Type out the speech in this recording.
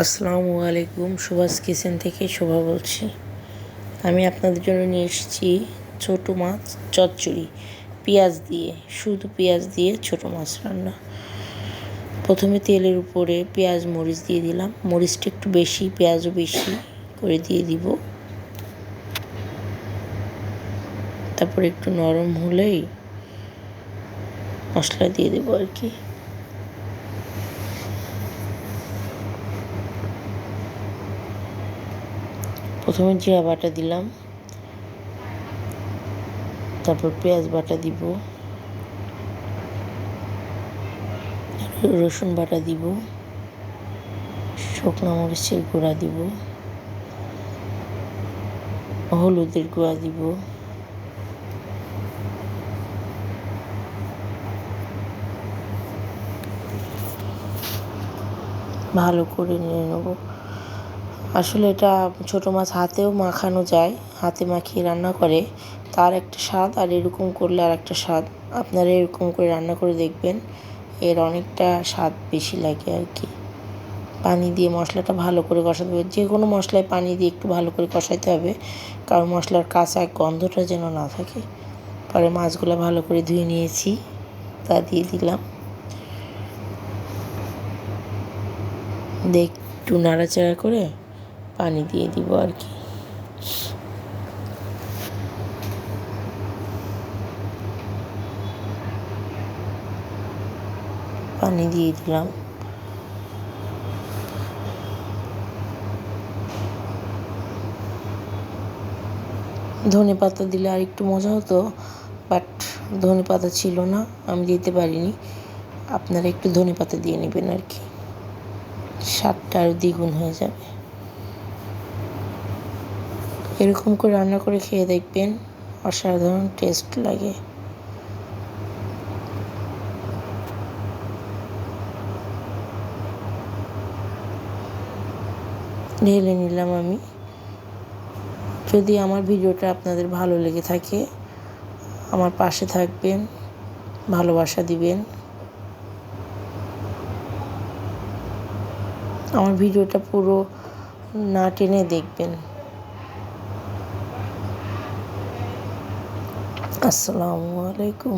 আসসালামু আলাইকুম। সুভাষ কিচেন থেকে শোভা বলছি। আমি আপনাদের জন্য নিয়ে এসেছি ছোটো মাছ চচ্চড়ি, পেঁয়াজ দিয়ে, শুধু পেঁয়াজ দিয়ে ছোটো মাছ রান্না। প্রথমে তেলের উপরে পেঁয়াজ মরিচ দিয়ে দিলাম, মরিচটা একটু বেশি, পেঁয়াজও বেশি করে দিয়ে দিব। তারপরে একটু নরম হলেই মশলা দিয়ে দেবো আর কি। প্রথমে জিরা বাটা দিলাম, তারপর পেঁয়াজ বাটা দিব, রসুন বাটা দিব, শুকনো মরিচের গুঁড়া দিব, হলুদের গুঁড়া দিব, ভালো করে নিয়ে নেব। আসলে এটা ছোটো মাছ হাতেও মাখানো যায়, হাতে মাখিয়ে রান্না করে তার একটা স্বাদ, আর এরকম করলে আর একটা স্বাদ। আপনারা এরকম করে রান্না করে দেখবেন, এর অনেকটা স্বাদ বেশি লাগে আর কি। পানি দিয়ে মশলাটা ভালো করে কষাতে হবে, যে কোনো মশলায় পানি দিয়ে একটু ভালো করে কষাতে হবে, কারণ মশলার কাঁচা গন্ধটা যেন না থাকে। পরে মাছগুলো ভালো করে ধুয়ে নিয়েছি, তা দিয়ে দিলাম, একটু নাড়াচাড়া করে পানি দিয়ে দিব আর কি। পানি দিয়ে দিলাম, ধনে পাতা দিলে আর একটু মজা হতো, বাট ধনে পাতা ছিল না, আমি দিতে পারিনি। আপনারা একটু ধনে পাতা দিয়ে নেবেন আর কি, স্বাদটা আরও দ্বিগুণ হয়ে যাবে। এরকম করে রান্না করে খেয়ে দেখবেন, অসাধারণ টেস্ট লাগে। ঢেলে নিলাম আমি। যদি আমার ভিডিওটা আপনাদের ভালো লেগে থাকে, আমার পাশে থাকবেন, ভালোবাসা দিবেন। আমার ভিডিওটা পুরো না টেনে দেখবেন। আসসালামু আলাইকুম।